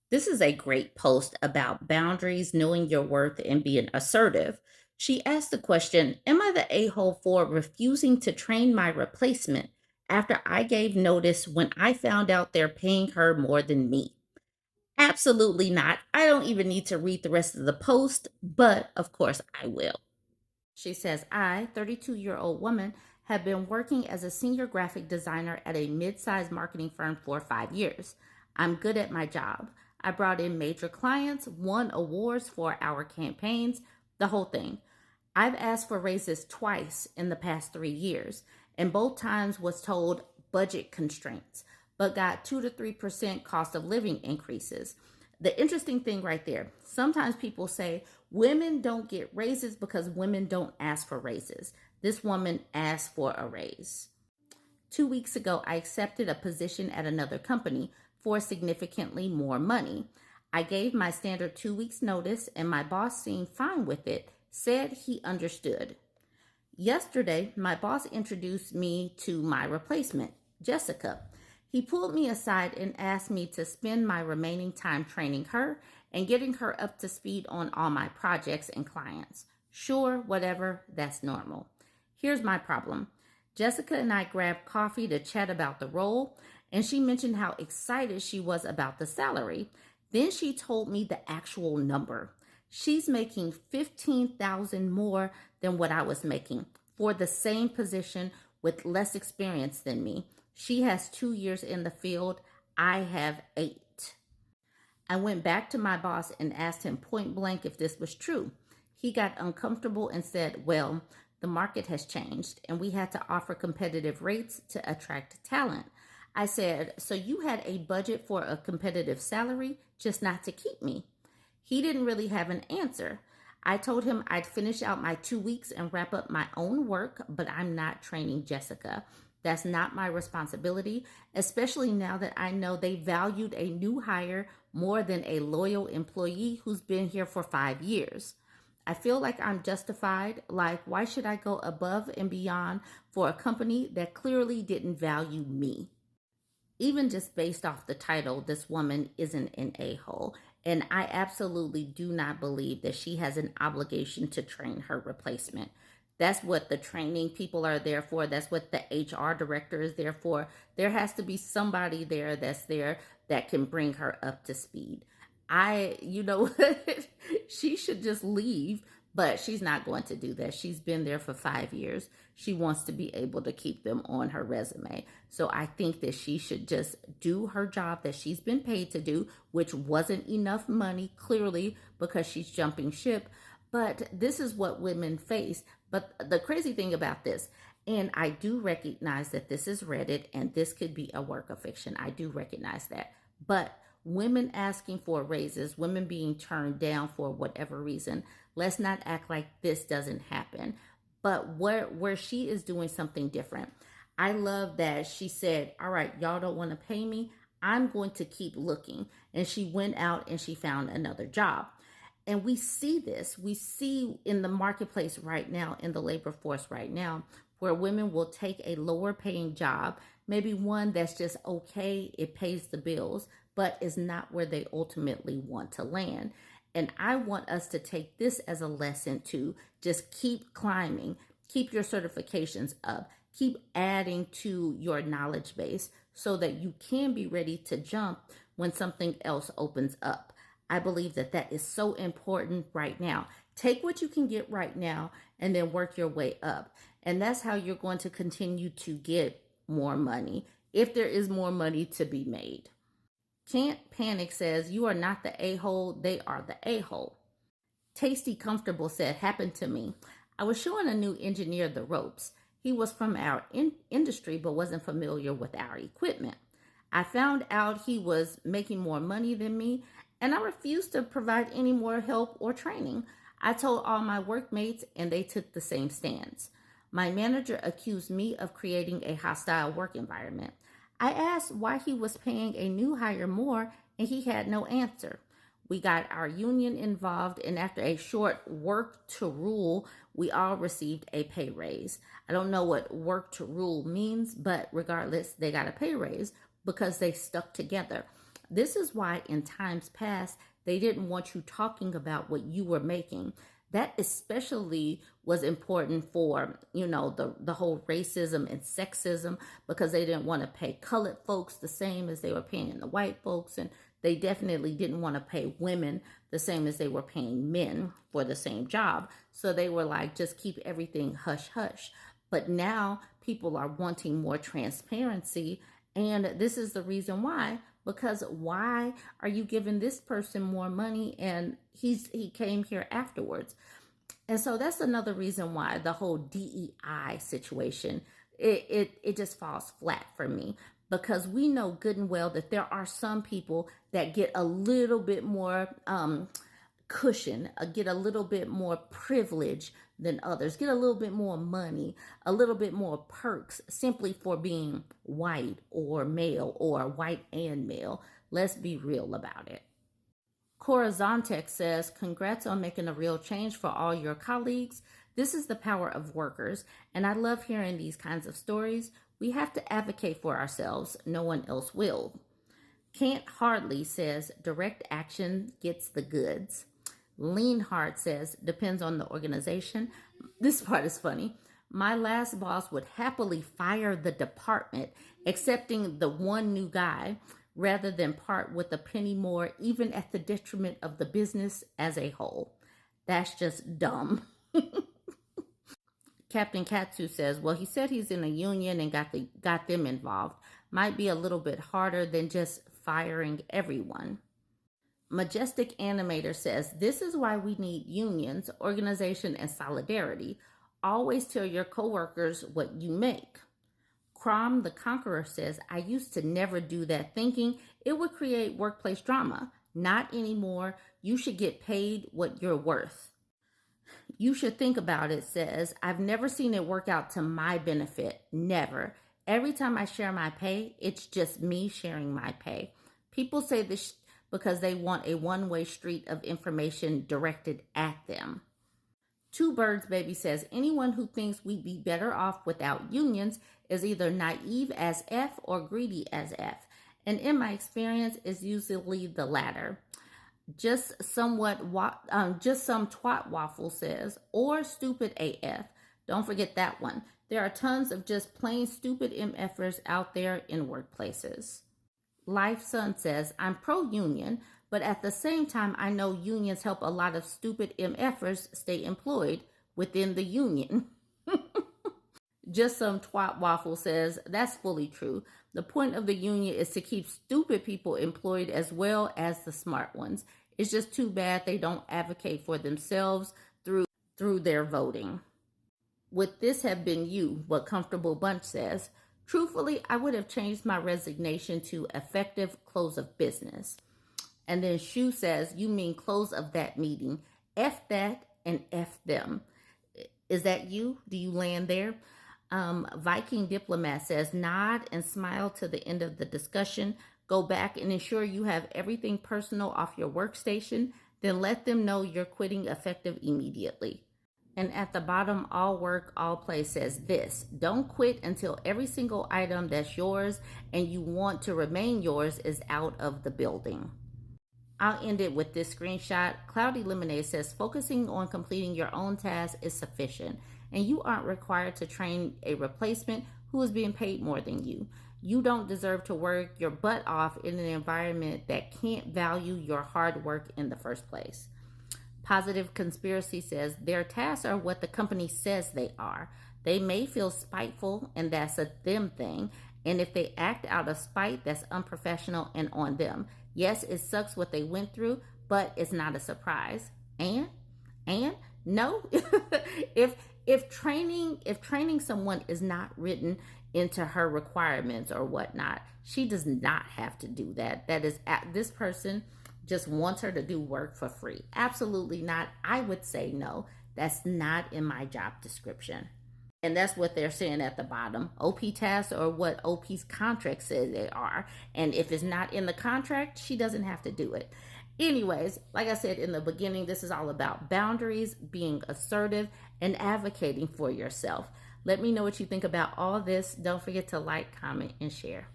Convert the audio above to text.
This is a great post about boundaries, knowing your worth, and being assertive. She asked the question: Am I the a hole for refusing to train my replacement after I gave notice when I found out they're paying her more than me? Absolutely not. I don't even need to read the rest of the post, but of course I will. She says, I, 32-year-old woman, have been working as a senior graphic designer at a mid sized marketing firm for 5 years. I'm good at my job. I brought in major clients, won awards for our campaigns, the whole thing. I've asked for raises twice in the past 3 years, and both times was told budget constraints, but got 2 to 3% cost of living increases. The interesting thing right there, sometimes people say women don't get raises because women don't ask for raises. This woman asked for a raise. 2 weeks ago, I accepted a position at another company for significantly more money. I gave my standard 2 weeks notice, and my boss seemed fine with it, said he understood. Yesterday, my boss introduced me to my replacement, Jessica. He pulled me aside and asked me to spend my remaining time training her and getting her up to speed on all my projects and clients. Sure, whatever, that's normal. Here's my problem. Jessica and I grabbed coffee to chat about the role, and she mentioned how excited she was about the salary. Then she told me the actual number. She's making 15,000 more than what I was making for the same position with less experience than me. She has 2 years in the field. I have 8. I went back to my boss and asked him point blank if this was true. He got uncomfortable and said, well, the market has changed and we had to offer competitive rates to attract talent. I said, so you had a budget for a competitive salary, just not to keep me? He didn't really have an answer. I told him I'd finish out my 2 weeks and wrap up my own work, but I'm not training Jessica. That's not my responsibility, especially now that I know they valued a new hire more than a loyal employee who's been here for 5 years. I feel like I'm justified. Like, why should I go above and beyond for a company that clearly didn't value me? Even just based off the title, this woman isn't an a hole. And I absolutely do not believe that she has an obligation to train her replacement. That's what the training people are there for. That's what the HR director is there for. There has to be somebody there that's there that can bring her up to speed. She should just leave, but she's not going to do that. She's been there for 5 years. She wants to be able to keep them on her resume. So I think that she should just do her job that she's been paid to do, which wasn't enough money, clearly, because she's jumping ship. But this is what women face. But the crazy thing about this, and I do recognize that this is Reddit and this could be a work of fiction. I do recognize that. But women asking for raises, women being turned down for whatever reason, let's not act like this doesn't happen. But where she is doing something different. I love that she said, all right, y'all don't want to pay me. I'm going to keep looking. And she went out and she found another job. And we see this. We see in the marketplace right now, in the labor force right now, where women will take a lower paying job, maybe one that's just okay, it pays the bills, but is not where they ultimately want to land. And I want us to take this as a lesson to just keep climbing, keep your certifications up, keep adding to your knowledge base so that you can be ready to jump when something else opens up. I believe that that is so important right now. Take what you can get right now and then work your way up. And that's how you're going to continue to get more money if there is more money to be made. Can't Panic says, you are not the a-hole, they are the a-hole. Tasty Comfortable said, happened to me. I was showing a new engineer the ropes. He was from our industry but wasn't familiar with our equipment. I found out he was making more money than me, and I refused to provide any more help or training. I told all my workmates, and they took the same stance. My manager accused me of creating a hostile work environment. I asked why he was paying a new hire more, and he had no answer. We got our union involved, and after a short work to rule, we all received a pay raise. I don't know what work to rule means, but regardless, they got a pay raise because they stuck together. This is why in times past, they didn't want you talking about what you were making. That especially was important for, the whole racism and sexism, because they didn't want to pay colored folks the same as they were paying the white folks. And they definitely didn't want to pay women the same as they were paying men for the same job. So they were like, just keep everything hush hush. But now people are wanting more transparency. And this is the reason why, because why are you giving this person more money and he came here afterwards? And so that's another reason why the whole DEI situation, it just falls flat for me, because we know good and well that there are some people that get a little bit more cushion, get a little bit more privilege than others, get a little bit more money, a little bit more perks simply for being white or male or white and male. Let's be real about it. Cora Zontek says, congrats on making a real change for all your colleagues. This is the power of workers, and I love hearing these kinds of stories. We have to advocate for ourselves. No one else will. Kent Hardley says, direct action gets the goods. Lean Heart says, depends on the organization. This part is funny. My last boss would happily fire the department, accepting the one new guy, rather than part with a penny more, even at the detriment of the business as a whole. That's just dumb. Captain Katsu says, well, he said he's in a union and got them involved. Might be a little bit harder than just firing everyone. Majestic Animator says, this is why we need unions, organization, and solidarity. Always tell your coworkers what you make. Crom the Conqueror says, I used to never do that, thinking it would create workplace drama. Not anymore. You should get paid what you're worth. You should think about it, says, I've never seen it work out to my benefit. Never. Every time I share my pay, it's just me sharing my pay. People say this because they want a one-way street of information directed at them. Two Birds Baby says, anyone who thinks we'd be better off without unions is either naive as F or greedy as F. And in my experience, it's usually the latter. Just some twat waffle says, or stupid AF. Don't forget that one. There are tons of just plain stupid MFers out there in workplaces. Life Son says, I'm pro-union, but at the same time, I know unions help a lot of stupid MFers stay employed within the union. Just some twat waffle says, that's fully true. The point of the union is to keep stupid people employed as well as the smart ones. It's just too bad they don't advocate for themselves through their voting. Would this have been you? What Comfortable Bunch says, truthfully, I would have changed my resignation to effective close of business. And then Shu says, you mean close of that meeting. F that and F them. Is that you? Do you land there? Viking Diplomat says, nod and smile to the end of the discussion. Go back and ensure you have everything personal off your workstation. Then let them know you're quitting effective immediately. And at the bottom, all work, all play says this: don't quit until every single item that's yours and you want to remain yours is out of the building. I'll end it with this screenshot. Cloudy Lemonade says, focusing on completing your own task is sufficient, and you aren't required to train a replacement who is being paid more than you. You don't deserve to work your butt off in an environment that can't value your hard work in the first place. Positive Conspiracy says, their tasks are what the company says they are. They may feel spiteful, and that's a them thing. And if they act out of spite, that's unprofessional and on them. Yes, it sucks what they went through, but it's not a surprise. And no, if training someone is not written into her requirements or whatnot, she does not have to do that. That is, this person just wants her to do work for free. Absolutely not. I would say no. That's not in my job description. And that's what they're saying at the bottom. OP tasks are what OP's contract says they are. And if it's not in the contract, she doesn't have to do it. Anyways, like I said in the beginning, this is all about boundaries, being assertive, and advocating for yourself. Let me know what you think about all this. Don't forget to like, comment, and share.